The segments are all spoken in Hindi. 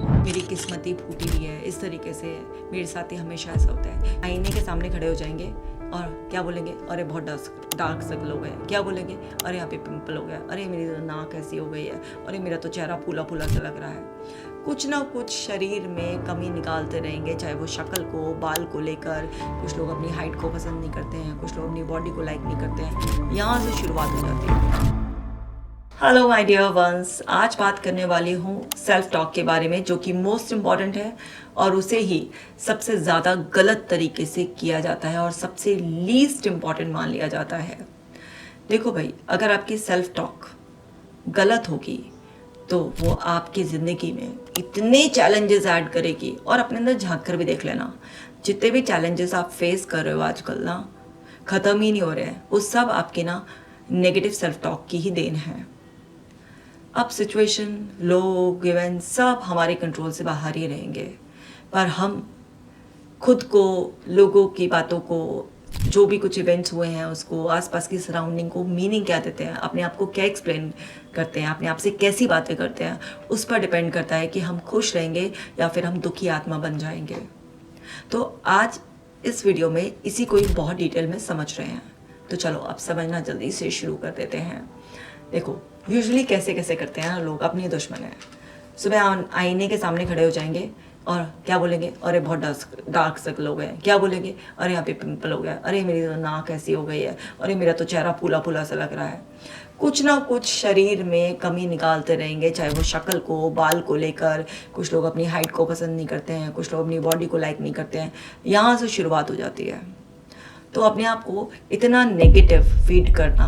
मेरी किस्मत ही फूटी हुई है, इस तरीके से मेरे साथ ही हमेशा ऐसा होता है। आईने के सामने खड़े हो जाएंगे और क्या बोलेंगे, अरे बहुत डार्क सर्कल हो गए। क्या बोलेंगे, अरे यहाँ पे पिंपल हो गया, अरे मेरी तो नाक ऐसी हो गई है, अरे मेरा तो चेहरा फूला फूला सा लग रहा है। कुछ ना कुछ शरीर में कमी निकालते रहेंगे, चाहे वो शक्ल को, बाल को लेकर। कुछ लोग अपनी हाइट को पसंद नहीं करते हैं, कुछ लोग अपनी बॉडी को लाइक नहीं करते हैं। यहाँ से शुरुआत हो जाती है। हेलो माय डियर वंस, आज बात करने वाली हूँ सेल्फ टॉक के बारे में, जो कि मोस्ट इम्पॉर्टेंट है और उसे ही सबसे ज़्यादा गलत तरीके से किया जाता है और सबसे लीस्ट इम्पॉर्टेंट मान लिया जाता है। देखो भाई, अगर आपकी सेल्फ टॉक गलत होगी तो वो आपकी ज़िंदगी में इतने चैलेंजेस ऐड करेगी। और अपने अंदर झांक कर भी देख लेना, जितने भी चैलेंजेस आप फेस कर रहे हो आजकल ना, ख़त्म ही नहीं हो रहे हैं, वो सब आपके ना नेगेटिव सेल्फ टॉक की ही देन है। अब सिचुएशन, लोग, इवेंट सब हमारे कंट्रोल से बाहर ही रहेंगे, पर हम खुद को, लोगों की बातों को, जो भी कुछ इवेंट्स हुए हैं उसको, आसपास की सराउंडिंग को मीनिंग क्या देते हैं, अपने आप को क्या एक्सप्लेन करते हैं, अपने आप से कैसी बातें करते हैं, उस पर डिपेंड करता है कि हम खुश रहेंगे या फिर हम दुखी आत्मा बन जाएंगे। तो आज इस वीडियो में इसी को ही बहुत डिटेल में समझ रहे हैं। तो चलो अब समझना जल्दी से शुरू कर देते हैं। देखो, यूजुअली कैसे कैसे करते हैं ना लोग, अपनी दुश्मन है। सुबह आईने के सामने खड़े हो जाएंगे और क्या बोलेंगे, अरे बहुत डार्क सर्कल हो गए। क्या बोलेंगे, अरे यहाँ पे पिंपल हो गया, अरे मेरी तो नाक ऐसी हो गई है, अरे मेरा तो चेहरा फूला फूला सा लग रहा है। कुछ ना कुछ शरीर में कमी निकालते रहेंगे, चाहे वो शक्ल को, बाल को लेकर। कुछ लोग अपनी हाइट को पसंद नहीं करते हैं, कुछ लोग अपनी बॉडी को लाइक नहीं करते हैं। यहाँ से शुरुआत हो जाती है। तो अपने आप को इतना नेगेटिव फीड करना,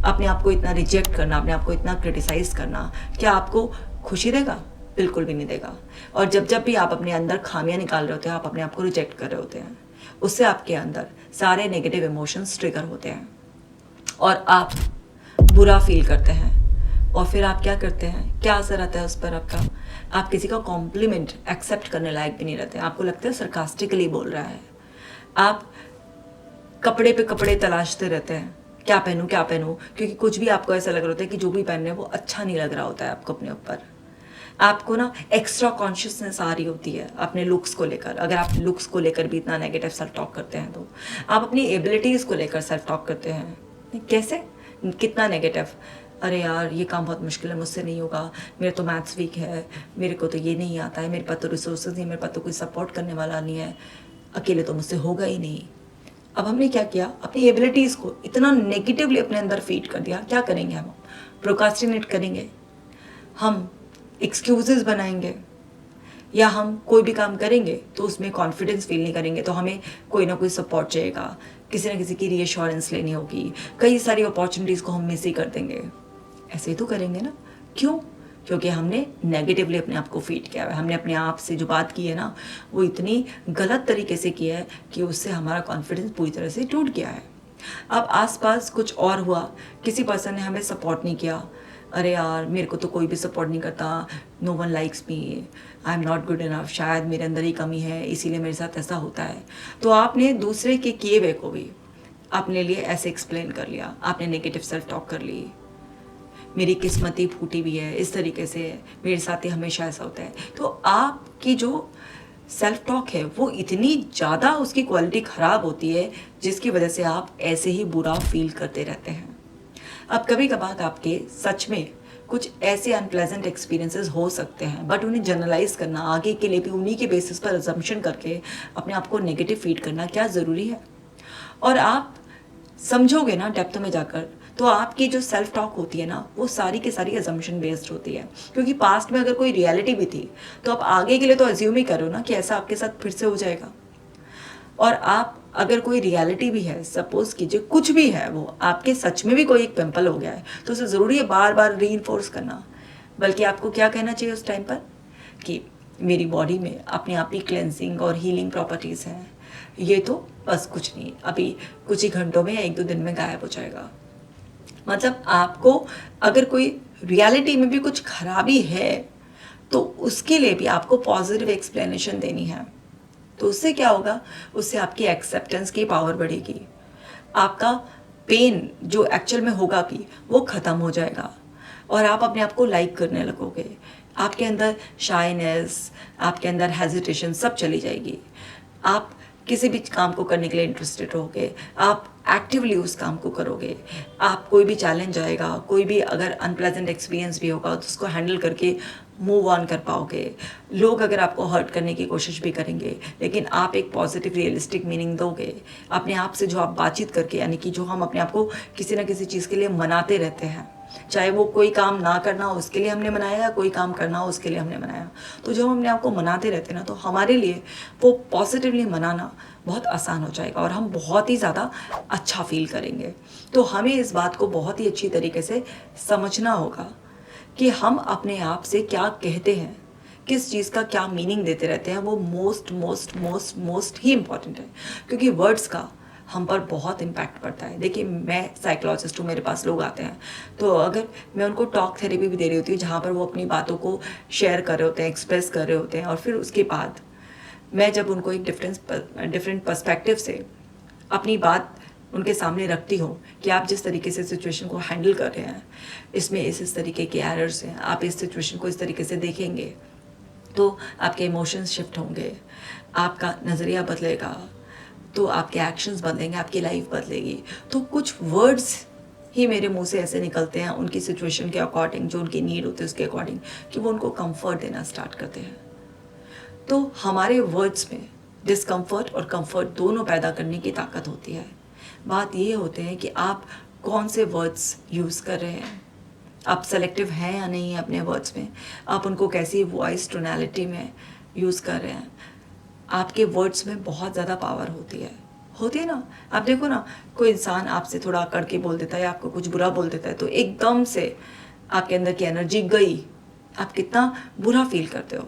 अपने आप को इतना रिजेक्ट करना, अपने आप को इतना क्रिटिसाइज करना, क्या आपको खुशी देगा? बिल्कुल भी नहीं देगा। और जब भी आप अपने अंदर खामियां निकाल रहे होते हैं, आप अपने आप को रिजेक्ट कर रहे होते हैं, उससे आपके अंदर सारे नेगेटिव इमोशंस ट्रिगर होते हैं और आप बुरा फील करते हैं। और फिर आप क्या करते हैं, क्या असर आता है उस पर आपका? आप किसी का कॉम्प्लीमेंट एक्सेप्ट करने लायक भी नहीं रहते। आपको लगता है सरकास्टिकली बोल रहा है। आप कपड़े पे कपड़े तलाशते रहते हैं, क्या पहनूं क्या पहनूं, क्योंकि कुछ भी आपको ऐसा लग रहा होता है कि जो भी पहन रहे हैं वो अच्छा नहीं लग रहा होता है आपको अपने ऊपर। आपको ना एक्स्ट्रा कॉन्शियसनेस आ रही होती है अपने लुक्स को लेकर। अगर आप लुक्स को लेकर भी इतना नेगेटिव सेल्फ टॉक करते हैं, तो आप अपनी एबिलिटीज़ को लेकर सेल्फ टॉक करते हैं। कैसे, कितना नेगेटिव, अरे यार ये काम बहुत मुश्किल है, मुझसे नहीं होगा, मेरे तो मैथ्स वीक है, मेरे को तो ये नहीं आता है, मेरे पास तो रिसोर्सेज नहीं, मेरे पास तो कोई सपोर्ट करने वाला नहीं है, अकेले तो मुझसे होगा ही नहीं। अब हमने क्या किया, अपनी एबिलिटीज़ को इतना नेगेटिवली अपने अंदर फीड कर दिया। क्या करेंगे हम? प्रोकास्टिनेट करेंगे, हम एक्सक्यूजेस बनाएंगे, या हम कोई भी काम करेंगे तो उसमें कॉन्फिडेंस फील नहीं करेंगे, तो हमें कोई ना कोई सपोर्ट चाहिएगा, किसी ना किसी की रीअश्योरेंस लेनी होगी, कई सारी अपॉर्चुनिटीज़ को हम मिस ही कर देंगे। ऐसे ही तो करेंगे ना। क्यों? क्योंकि हमने नेगेटिवली अपने आप को फीड किया है। हमने अपने आप से जो बात की है ना, वो इतनी गलत तरीके से किया है कि उससे हमारा कॉन्फिडेंस पूरी तरह से टूट गया है। अब आसपास कुछ और हुआ, किसी पर्सन ने हमें सपोर्ट नहीं किया, अरे यार मेरे को तो कोई भी सपोर्ट नहीं करता, no one likes me, I am not good enough, शायद मेरे अंदर ही कमी है इसीलिए मेरे साथ ऐसा होता है। तो आपने दूसरे के किए हुए को भी अपने लिए ऐसे एक्सप्लेन कर लिया, आपने नेगेटिव सेल्फ टॉक कर ली। मेरी किस्मत ही फूटी हुई है, इस तरीके से मेरे साथ ही हमेशा ऐसा होता है। तो आपकी जो सेल्फ टॉक है वो इतनी ज़्यादा उसकी क्वालिटी ख़राब होती है, जिसकी वजह से आप ऐसे ही बुरा फील करते रहते हैं। अब कभी कभार आपके सच में कुछ ऐसे अनप्लेजेंट एक्सपीरियंसेस हो सकते हैं, बट उन्हें जनरलाइज करना, आगे के लिए भी उन्हीं के बेसिस पर अजम्पशन करके अपने आप को नेगेटिव फीड करना क्या ज़रूरी है? और आप समझोगे ना डेप्थ में जाकर, तो आपकी जो सेल्फ टॉक होती है ना, वो सारी की सारी अजम्पशन बेस्ड होती है। क्योंकि पास्ट में अगर कोई रियलिटी भी थी, तो आप आगे के लिए तो अज्यूम ही करो ना कि ऐसा आपके साथ फिर से हो जाएगा। और आप अगर कोई रियलिटी भी है, सपोज कीजिए कुछ भी है, वो आपके सच में भी कोई एक पिंपल हो गया है, तो उसे ज़रूरी है बार बार रीइंफोर्स करना। बल्कि आपको क्या कहना चाहिए उस टाइम पर कि मेरी बॉडी में अपने आप ही क्लेंजिंग और हीलिंग प्रॉपर्टीज़ हैं, ये तो बस कुछ नहीं, अभी कुछ ही घंटों में या एक दो दिन में गायब हो जाएगा। मतलब आपको अगर कोई रियलिटी में भी कुछ खराबी है, तो उसके लिए भी आपको पॉजिटिव एक्सप्लेनेशन देनी है। तो उससे क्या होगा, उससे आपकी एक्सेप्टेंस की पावर बढ़ेगी, आपका पेन जो एक्चुअल में होगा भी वो ख़त्म हो जाएगा और आप अपने आप को लाइक करने लगोगे। आपके अंदर शाइनेस, आपके अंदर हेजिटेशन सब चली जाएगी। आप किसी भी काम को करने के लिए इंटरेस्टेड रहोगे, आप एक्टिवली उस काम को करोगे। आप कोई भी चैलेंज आएगा, कोई भी अगर अनप्लेजेंट एक्सपीरियंस भी होगा तो उसको हैंडल करके मूव ऑन कर पाओगे। लोग अगर आपको हर्ट करने की कोशिश भी करेंगे, लेकिन आप एक पॉजिटिव रियलिस्टिक मीनिंग दोगे अपने आप से। जो आप बातचीत करके, यानी कि जो हम अपने आप को किसी ना किसी चीज़ के लिए मनाते रहते हैं, चाहे वो कोई काम ना करना हो उसके लिए हमने मनाया या कोई काम करना हो उसके लिए हमने मनाया, तो जब हम अपने आप को मनाते रहते हैं ना, तो हमारे लिए वो पॉजिटिवली मनाना बहुत आसान हो जाएगा और हम बहुत ही ज़्यादा अच्छा फील करेंगे। तो हमें इस बात को बहुत ही अच्छी तरीके से समझना होगा कि हम अपने आप से क्या कहते हैं, किस चीज़ का क्या मीनिंग देते रहते हैं, वो मोस्ट मोस्ट मोस्ट मोस्ट ही इम्पॉर्टेंट है, क्योंकि वर्ड्स का हम पर बहुत इम्पैक्ट पड़ता है। देखिए, मैं साइकोलॉजिस्ट हूँ, मेरे पास लोग आते हैं, तो अगर मैं उनको टॉक थेरेपी भी दे रही होती हूँ, जहाँ पर वो अपनी बातों को शेयर कर रहे होते हैं, एक्सप्रेस कर रहे होते हैं, और फिर उसके बाद मैं जब उनको एक डिफरेंट पर्सपेक्टिव से अपनी बात उनके सामने रखती हूँ कि आप जिस तरीके से सिचुएशन को हैंडल कर रहे हैं, इसमें इस तरीके के एरर्स हैं, आप इस सिचुएशन को इस तरीके से देखेंगे तो आपके इमोशंस शिफ्ट होंगे, आपका नज़रिया बदलेगा, तो आपके एक्शंस बदलेंगे, आपकी लाइफ बदलेगी। तो कुछ वर्ड्स ही मेरे मुंह से ऐसे निकलते हैं उनकी सिचुएशन के अकॉर्डिंग, जो उनकी नीड होती है उसके अकॉर्डिंग, कि वो उनको कंफर्ट देना स्टार्ट करते हैं। तो हमारे वर्ड्स में डिस्कम्फर्ट और कंफर्ट दोनों पैदा करने की ताकत होती है। बात ये होते हैं कि आप कौन से वर्ड्स यूज़ कर रहे हैं, आप सेलेक्टिव हैं या नहीं अपने वर्ड्स में, आप उनको कैसी वॉइस टोनैलिटी में यूज़ कर रहे हैं। आपके वर्ड्स में बहुत ज़्यादा पावर होती है ना। आप देखो ना, कोई इंसान आपसे थोड़ा अकड़ के बोल देता है या आपको कुछ बुरा बोल देता है, तो एकदम से आपके अंदर की एनर्जी गई, आप कितना बुरा फील करते हो।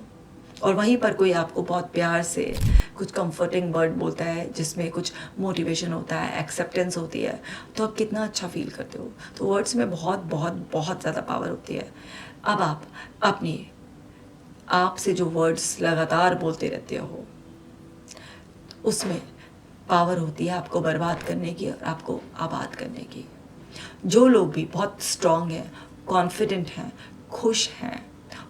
और वहीं पर कोई आपको बहुत प्यार से कुछ कंफर्टिंग वर्ड बोलता है, जिसमें कुछ मोटिवेशन होता है, एक्सेप्टेंस होती है, तो आप कितना अच्छा फील करते हो। तो वर्ड्स में बहुत बहुत बहुत ज़्यादा पावर होती है। अब आप अपनी आप से जो वर्ड्स लगातार बोलते रहते हो, उसमें पावर होती है आपको बर्बाद करने की और आपको आबाद करने की। जो लोग भी बहुत स्ट्रांग हैं, कॉन्फिडेंट हैं, खुश हैं,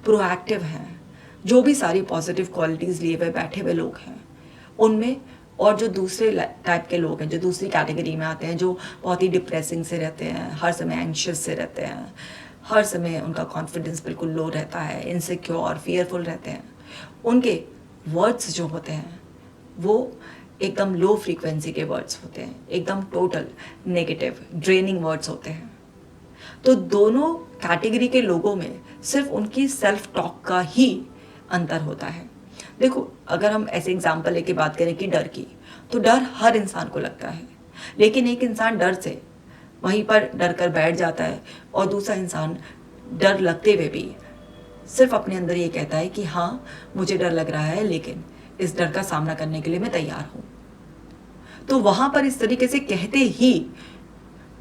प्रोएक्टिव हैं, जो भी सारी पॉजिटिव क्वालिटीज़ लिए हुए बैठे हुए लोग हैं उनमें, और जो दूसरे टाइप के लोग हैं, जो दूसरी कैटेगरी में आते हैं, जो बहुत ही डिप्रेसिंग से रहते हैं, हर समय एंग्शियस से रहते हैं, हर समय उनका कॉन्फिडेंस बिल्कुल लो रहता है, इनसिक्योर, फियरफुल रहते हैं, उनके वर्ड्स जो होते हैं वो एकदम लो फ्रीक्वेंसी के वर्ड्स होते हैं, एकदम टोटल नेगेटिव ड्रेनिंग वर्ड्स होते हैं। तो दोनों कैटेगरी के लोगों में सिर्फ उनकी सेल्फ टॉक का ही अंतर होता है। देखो, अगर हम ऐसे एग्जाम्पल लेके बात करें कि डर की, तो डर हर इंसान को लगता है, लेकिन एक इंसान डर से वहीं पर डर कर बैठ जाता है और दूसरा इंसान डर लगते हुए भी सिर्फ अपने अंदर ये कहता है कि हाँ, मुझे डर लग रहा है, लेकिन इस डर का सामना करने के लिए मैं तैयार हूँ। तो वहाँ पर इस तरीके से कहते ही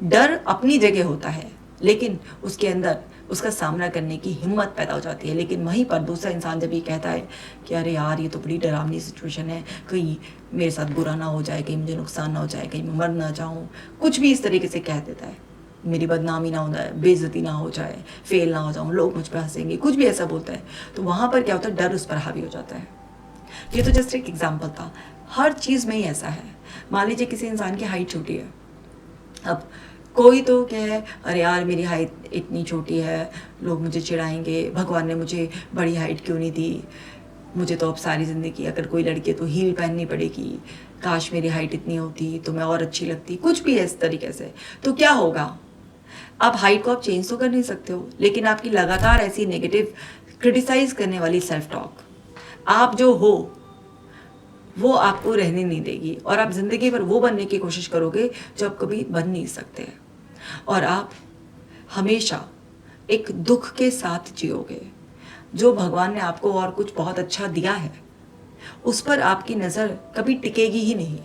डर अपनी जगह होता है, लेकिन उसके अंदर उसका सामना करने की हिम्मत पैदा हो जाती है। लेकिन वहीं पर दूसरा इंसान जब ये कहता है कि अरे यार, ये तो बड़ी डरावनी सिचुएशन है, कहीं मेरे साथ बुरा ना हो जाए, कहीं मुझे नुकसान ना हो जाए, कहीं मैं मर ना जाऊँ, कुछ भी इस तरीके से कह देता है, मेरी बदनामी ना हो जाए, बेइज्जती ना हो जाए, फेल ना हो जाऊँ, लोग मुझ पर हंसेंगे, कुछ भी ऐसा बोलता है, तो वहाँ पर क्या होता है, डर उस पर हावी हो जाता है। ये तो जस्ट एक एग्जाम्पल था, हर चीज़ में ही ऐसा है। मान लीजिए किसी इंसान की हाइट छोटी है, अब कोई तो क्या है, अरे यार मेरी हाइट इतनी छोटी है, लोग मुझे चिढ़ाएंगे, भगवान ने मुझे बड़ी हाइट क्यों नहीं दी, मुझे तो अब सारी ज़िंदगी अगर कोई लड़की है तो हील पहननी पड़ेगी, काश मेरी हाइट इतनी होती तो मैं और अच्छी लगती, कुछ भी है इस तरीके से। तो क्या होगा, आप हाइट को आप चेंज तो कर नहीं सकते हो, लेकिन आपकी लगातार ऐसी नेगेटिव क्रिटिसाइज करने वाली सेल्फ टॉक आप जो हो वो आपको रहने नहीं देगी, और आप ज़िंदगी भर वो बनने की कोशिश करोगे जो आप कभी बन नहीं सकते, और आप हमेशा एक दुख के साथ जियोगे। जो भगवान ने आपको और कुछ बहुत अच्छा दिया है उस पर आपकी नज़र कभी टिकेगी ही नहीं।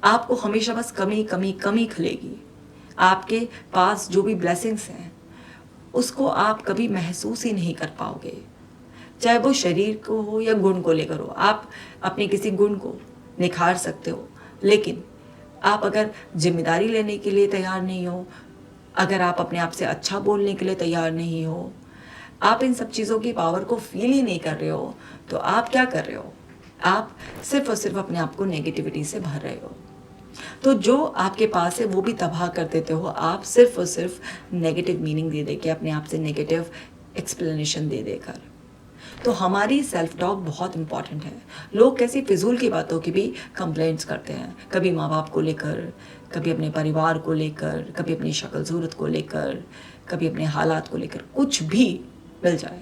आपको हमेशा बस कमी कमी कमी खलेगी। आपके पास जो भी ब्लेसिंग्स हैं उसको आप कभी महसूस ही नहीं कर पाओगे, चाहे वो शरीर को हो या गुण को लेकर हो। आप अपने किसी गुण को निखार सकते हो, लेकिन आप अगर जिम्मेदारी लेने के लिए तैयार नहीं हो, अगर आप अपने आप से अच्छा बोलने के लिए तैयार नहीं हो, आप इन सब चीज़ों की पावर को फील ही नहीं कर रहे हो तो आप क्या कर रहे हो? आप सिर्फ और सिर्फ अपने आप को नेगेटिविटी से भर रहे हो। तो जो आपके पास है वो भी तबाह कर देते हो आप, सिर्फ और सिर्फ नेगेटिव मीनिंग दे दे के, अपने आप से नेगेटिव एक्सप्लेनेशन दे देकर। तो हमारी सेल्फ टॉक बहुत इंपॉर्टेंट है। लोग कैसी फिजूल की बातों की भी कंप्लेंट्स करते हैं, कभी माँ बाप को लेकर, कभी अपने परिवार को लेकर, कभी अपनी शक्ल सूरत को लेकर, कभी अपने हालात को लेकर, कुछ भी मिल जाए,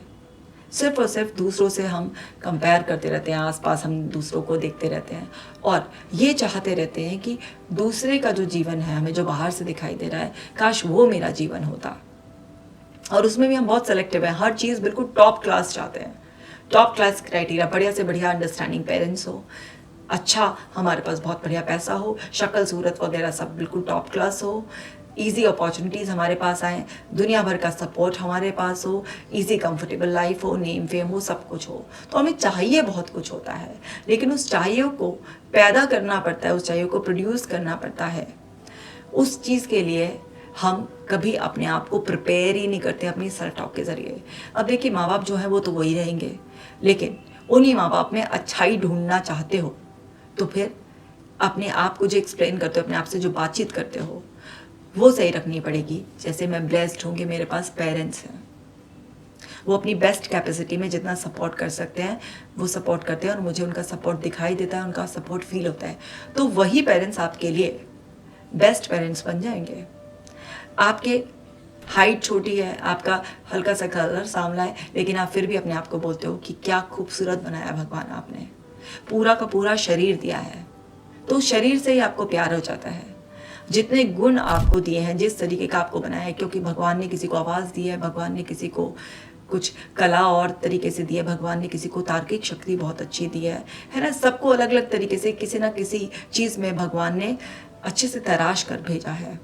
सिर्फ और सिर्फ दूसरों से हम कंपेयर करते रहते हैं, आसपास हम दूसरों को देखते रहते हैं और ये चाहते रहते हैं कि दूसरे का जो जीवन है, हमें जो बाहर से दिखाई दे रहा है, काश वो मेरा जीवन होता। और उसमें भी हम बहुत सेलेक्टिव हैं, हर चीज़ बिल्कुल टॉप क्लास चाहते हैं, टॉप क्लास क्राइटेरिया, बढ़िया से बढ़िया अंडरस्टैंडिंग पेरेंट्स हो, अच्छा हमारे पास बहुत बढ़िया पैसा हो, शक्ल सूरत वगैरह सब बिल्कुल टॉप क्लास हो, ईजी अपॉर्चुनिटीज़ हमारे पास आए, दुनिया भर का सपोर्ट हमारे पास हो, ईजी कंफर्टेबल लाइफ हो, नेम फेम हो, सब कुछ हो। तो हमें चाहिए बहुत कुछ होता है, लेकिन उस चाहिए को पैदा करना पड़ता है, उस चाहिए को प्रोड्यूस करना पड़ता है। उस चीज़ के लिए हम कभी अपने आप को प्रिपेयर ही नहीं करते अपनी सेल्फ टॉक के ज़रिए। अब देखिए, माँ बाप जो हैं वो तो वही रहेंगे, लेकिन उन्हीं माँ बाप में अच्छाई ढूंढना चाहते हो तो फिर अपने आप को जो एक्सप्लेन करते हो, अपने आप से जो बातचीत करते हो, वो सही रखनी पड़ेगी। जैसे मैं ब्लेस्ड हूँ कि मेरे पास पेरेंट्स हैं, वो अपनी बेस्ट कैपेसिटी में जितना सपोर्ट कर सकते हैं वो सपोर्ट करते हैं और मुझे उनका सपोर्ट दिखाई देता है, उनका सपोर्ट फील होता है। तो वही पेरेंट्स आपके लिए बेस्ट पेरेंट्स बन जाएंगे। आपके हाइट छोटी है, आपका हल्का सा कलर सांवला है, लेकिन आप फिर भी अपने आप को बोलते हो कि क्या खूबसूरत बनाया भगवान आपने, पूरा का पूरा शरीर दिया है। तो शरीर से ही आपको प्यार हो जाता है। जितने गुण आपको दिए हैं, जिस तरीके का आपको बनाया है, क्योंकि भगवान ने किसी को आवाज़ दी है, भगवान ने किसी को कुछ कला और तरीके से दी है, भगवान ने किसी को तार्किक शक्ति बहुत अच्छी दी है ना। सबको अलग अलग तरीके से किसी ना किसी चीज़ में भगवान ने अच्छे से तराश कर भेजा है।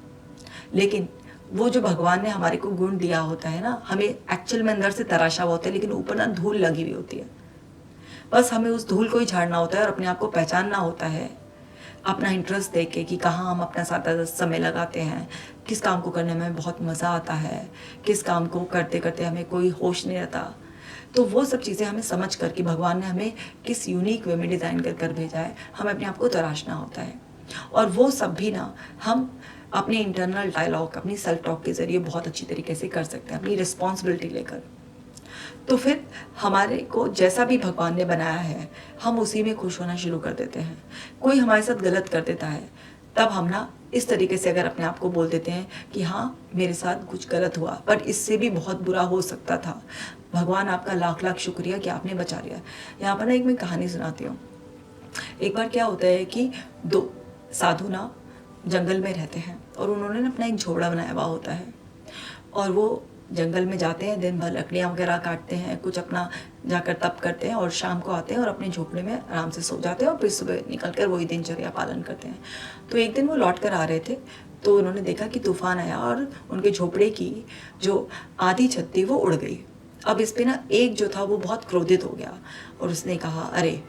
लेकिन वो जो भगवान ने हमारे को गुण दिया होता है ना, हमें एक्चुअल में अंदर से तराशा हुआ होता है, लेकिन ऊपर ना धूल लगी हुई होती है। बस हमें उस धूल को ही झाड़ना होता है और अपने आप को पहचानना होता है, अपना इंटरेस्ट देख के कि कहाँ हम अपना ज़्यादा समय लगाते हैं, किस काम को करने में बहुत मज़ा आता है, किस काम को करते करते हमें कोई होश नहीं रहता। तो वो सब चीज़ें हमें समझ कर कि भगवान ने हमें किस यूनिक वे में डिज़ाइन कर कर भेजा है, हमें अपने आप को तराशना होता है। और वो सब भी ना हम अपने इंटरनल डायलॉग, अपनी सेल्फ टॉक के ज़रिए बहुत अच्छी तरीके से कर सकते हैं, अपनी रिस्पॉन्सिबिलिटी लेकर। तो फिर हमारे को जैसा भी भगवान ने बनाया है, हम उसी में खुश होना शुरू कर देते हैं। कोई हमारे साथ गलत कर देता है, तब हम ना इस तरीके से अगर अपने आप को बोल देते हैं कि हाँ मेरे साथ कुछ गलत हुआ, पर इससे भी बहुत बुरा हो सकता था, भगवान आपका लाख लाख शुक्रिया कि आपने बचा लिया। यहाँ पर ना एक मैं कहानी सुनाती हूँ। एक बार क्या होता है कि दो साधु ना जंगल में रहते हैं और उन्होंने ना अपना एक झोपड़ा बनाया हुआ होता है और वो जंगल में जाते हैं, दिन भर लकड़ियाँ वगैरह काटते हैं, कुछ अपना जाकर तप करते हैं और शाम को आते हैं और अपने झोपड़े में आराम से सो जाते हैं और फिर सुबह निकल कर वही दिनचर्या पालन करते हैं। तो एक दिन वो लौट कर आ रहे थे तो उन्होंने देखा कि तूफान आया और उनके झोपड़े की जो आधी छत थी वो उड़ गई। अब इस पर ना एक जो था वो बहुत क्रोधित हो गया और उसने कहा, अरे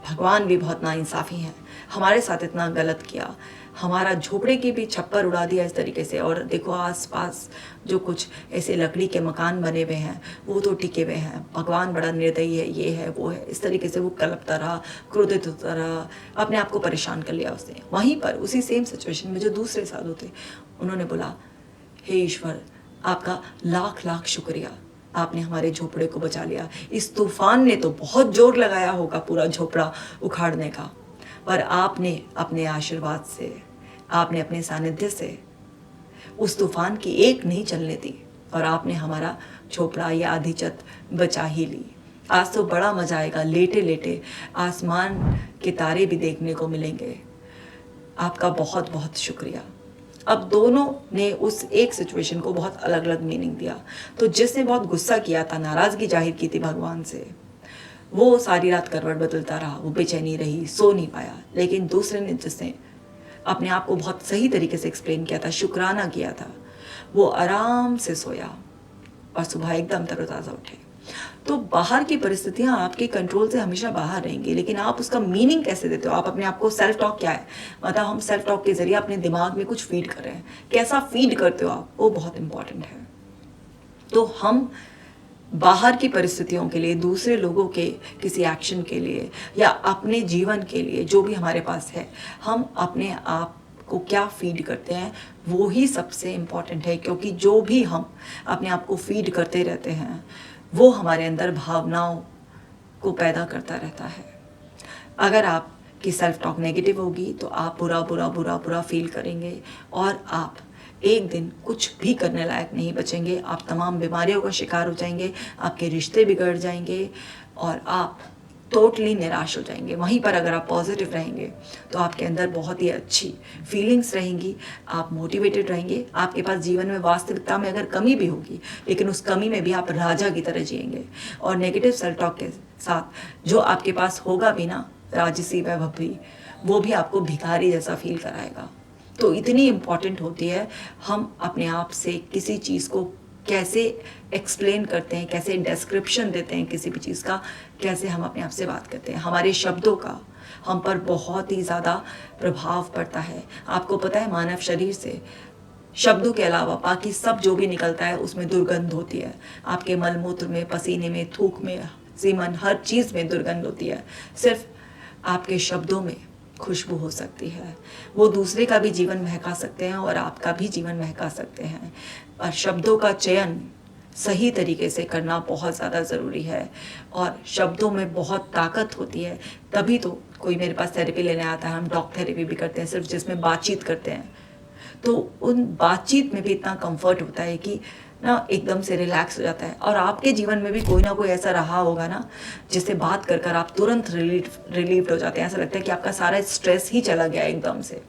भगवान भी बहुत नाइंसाफ़ी हैं, हमारे साथ इतना गलत किया, हमारा झोपड़े की भी छप्पर उड़ा दिया इस तरीके से, और देखो आसपास जो कुछ ऐसे लकड़ी के मकान बने हुए हैं वो तो टिके हुए हैं, भगवान बड़ा निर्दयी है, ये है वो है। इस तरीके से वो कलपता रहा, क्रोधित होता रहा, अपने आप को परेशान कर लिया उसने। वहीं पर उसी सेम सिचुएशन में जो दूसरे साधु थे, उन्होंने बोला, हे ईश्वर आपका लाख लाख शुक्रिया, आपने हमारे झोपड़े को बचा लिया। इस तूफान ने तो बहुत जोर लगाया होगा पूरा झोपड़ा उखाड़ने का, पर आपने अपने आशीर्वाद से, आपने अपने सानिध्य से उस तूफान की एक नहीं चलने दी और आपने हमारा झोपड़ा या आधी छत बचा ही ली। आज तो बड़ा मजा आएगा, लेटे लेटे आसमान के तारे भी देखने को मिलेंगे। आपका बहुत बहुत शुक्रिया। अब दोनों ने उस एक सिचुएशन को बहुत अलग अलग मीनिंग दिया। तो जिसने बहुत गुस्सा किया था, नाराज़गी जाहिर की थी भगवान से, वो सारी रात करवट बदलता रहा, वो बेचैनी रही, सो नहीं पाया। लेकिन दूसरे ने, जिसने अपने आप को बहुत सही तरीके से एक्सप्लेन किया था, शुक्राना किया था, वो आराम से सोया और सुबह एकदम तरोताज़ा उठे। तो बाहर की परिस्थितियां आपके कंट्रोल से हमेशा बाहर रहेंगी, लेकिन आप उसका मीनिंग कैसे देते हो, आप अपने आप को, सेल्फ टॉक क्या है, मतलब हम सेल्फ टॉक के जरिए अपने दिमाग में कुछ फीड कर रहे हैं, कैसा फीड करते हो आप, वो बहुत इंपॉर्टेंट है। तो हम बाहर की परिस्थितियों के लिए, दूसरे लोगों के किसी एक्शन के लिए या अपने जीवन के लिए जो भी हमारे पास है, हम अपने आप को क्या फीड करते हैं वो ही सबसे इम्पॉर्टेंट है। क्योंकि जो भी हम अपने आप को फीड करते रहते हैं वो हमारे अंदर भावनाओं को पैदा करता रहता है। अगर आपकी सेल्फ टॉक नेगेटिव होगी तो आप बुरा बुरा बुरा बुरा फील करेंगे और आप एक दिन कुछ भी करने लायक नहीं बचेंगे। आप तमाम बीमारियों का शिकार हो जाएंगे, आपके रिश्ते बिगड़ जाएंगे और आप टोटली निराश हो जाएंगे। वहीं पर अगर आप पॉजिटिव रहेंगे तो आपके अंदर बहुत ही अच्छी फीलिंग्स रहेंगी, आप मोटिवेटेड रहेंगे। आपके पास जीवन में वास्तविकता में अगर कमी भी होगी लेकिन उस कमी में भी आप राजा की तरह जिएंगे। और नेगेटिव सेल्फ टॉक के साथ जो आपके पास होगा भी ना, राजसी वैभव भी, वो भी आपको भिखारी जैसा फील कराएगा। तो इतनी इम्पॉर्टेंट होती है हम अपने आप से किसी चीज़ को कैसे एक्सप्लेन करते हैं, कैसे डिस्क्रिप्शन देते हैं किसी भी चीज़ का, कैसे हम अपने आप से बात करते हैं। हमारे शब्दों का हम पर बहुत ही ज़्यादा प्रभाव पड़ता है। आपको पता है मानव शरीर से शब्दों के अलावा बाकी सब जो भी निकलता है उसमें दुर्गंध होती है। आपके मलमूत्र में, पसीने में, थूक में, सीमन, हर चीज़ में दुर्गंध होती है। सिर्फ आपके शब्दों में खुशबू हो सकती है। वो दूसरे का भी जीवन महका सकते हैं और आपका भी जीवन महका सकते हैं। और शब्दों का चयन सही तरीके से करना बहुत ज़्यादा ज़रूरी है और शब्दों में बहुत ताकत होती है। तभी तो कोई मेरे पास थेरेपी लेने आता है, हम टॉक थेरेपी भी करते हैं सिर्फ, जिसमें बातचीत करते हैं। तो उन बातचीत में भी इतना कंफर्ट होता है कि ना एकदम से रिलैक्स हो जाता है। और आपके जीवन में भी कोई ना कोई ऐसा रहा होगा ना जिससे बात कर कर आप तुरंत रिलीव्ड हो जाते हैं। ऐसा लगता है कि आपका सारा स्ट्रेस ही चला गया एकदम से।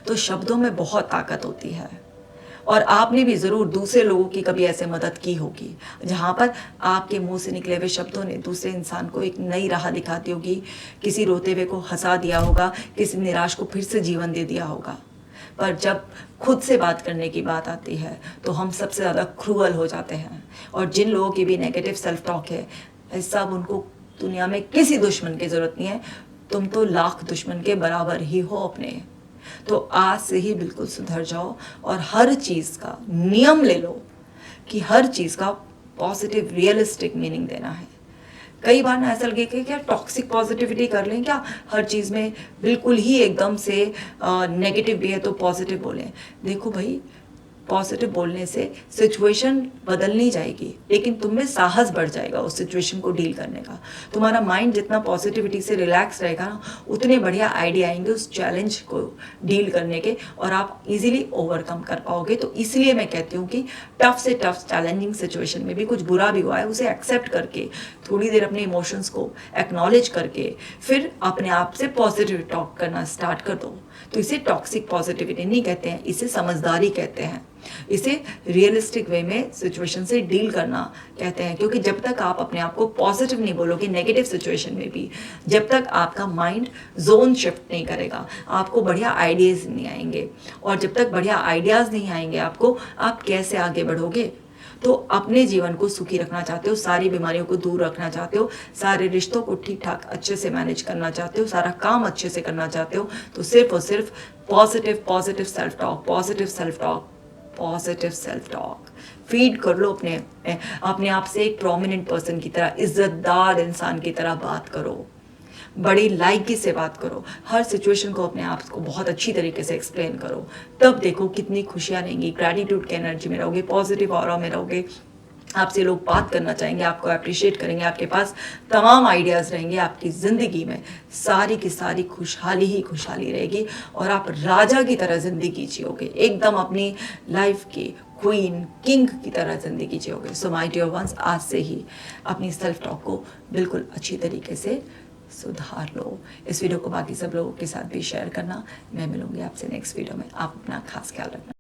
तो शब्दों में बहुत ताकत होती है और आपने भी ज़रूर दूसरे लोगों की कभी ऐसे मदद की होगी जहाँ पर आपके मुंह से निकले हुए शब्दों ने दूसरे इंसान को एक नई राह दिखाती होगी, किसी रोते हुए को हंसा दिया होगा, किसी निराश को फिर से जीवन दे दिया होगा। पर जब खुद से बात करने की बात आती है तो हम सबसे ज़्यादा क्रूअल हो जाते हैं। और जिन लोगों की भी नेगेटिव सेल्फ टॉक है, सब उनको दुनिया में किसी दुश्मन की ज़रूरत नहीं है। तुम तो लाख दुश्मन के बराबर ही हो अपने। तो आज से ही बिल्कुल सुधर जाओ और हर चीज़ का नियम ले लो कि हर चीज़ का पॉजिटिव रियलिस्टिक मीनिंग देना है। कई बार ना ऐसा लगे कि क्या टॉक्सिक पॉजिटिविटी कर लें, क्या हर चीज़ में बिल्कुल ही एकदम से नेगेटिव भी है तो पॉजिटिव बोलें। देखो भाई, पॉजिटिव बोलने से सिचुएशन बदल नहीं जाएगी लेकिन तुम में साहस बढ़ जाएगा उस सिचुएशन को डील करने का। तुम्हारा माइंड जितना पॉजिटिविटी से रिलैक्स रहेगा ना, उतने बढ़िया आइडिया आएंगे उस चैलेंज को डील करने के और आप इजीली ओवरकम कर पाओगे। तो इसलिए मैं कहती हूँ कि टफ से टफ चैलेंजिंग सिचुएशन में भी कुछ बुरा भी हुआ है उसे एक्सेप्ट करके, थोड़ी देर अपने इमोशंस को एक्नॉलेज करके फिर अपने आप से पॉजिटिव टॉक करना स्टार्ट कर दो। तो इसे टॉक्सिक पॉजिटिविटी नहीं कहते हैं, इसे समझदारी कहते हैं। इसे रियलिस्टिक वे में सिचुएशन से डील करना कहते हैं। क्योंकि जब तक आप अपने आप को पॉजिटिव नहीं बोलोगे नेगेटिव सिचुएशन में भी, जब तक आपका माइंड जोन शिफ्ट नहीं करेगा, आपको बढ़िया आइडियाज़ नहीं आएंगे। और जब तक बढ़िया आइडियाज़ नहीं आएंगे आपको, आप कैसे आगे बढ़ोगे। तो अपने जीवन को सुखी रखना चाहते हो, सारी बीमारियों को दूर रखना चाहते हो, सारे रिश्तों को ठीक ठाक अच्छे से मैनेज करना चाहते हो, सारा काम अच्छे से करना चाहते हो, तो सिर्फ और सिर्फ positive self talk, positive self talk feed कर लो। अपने आप से एक प्रोमिनेंट पर्सन की तरह, इज्जतदार इंसान की तरह बात करो, बड़ी लाइकी से बात करो, हर सिचुएशन को अपने आप को बहुत अच्छी तरीके से एक्सप्लेन करो। तब देखो कितनी खुशियाँ रहेंगी, ग्रैटिट्यूड की एनर्जी में रहोगे, पॉजिटिव ऑरा में रहोगे। आपसे लोग बात करना चाहेंगे, आपको अप्रिशिएट करेंगे, आपके पास तमाम आइडियाज़ रहेंगे। आपकी ज़िंदगी में सारी की सारी खुशहाली ही खुशहाली रहेगी और आप राजा की तरह ज़िंदगी जियोगे, एकदम अपनी लाइफ की क्वीन किंग की तरह ज़िंदगी जियोगे। सो माय डियर वंस, आज से ही अपनी सेल्फ टॉक को बिल्कुल अच्छी तरीके से सुधार लो। इस वीडियो को बाकी सब लोगों के साथ भी शेयर करना। मैं मिलूंगी आपसे नेक्स्ट वीडियो में। आप अपना खास ख्याल रखना।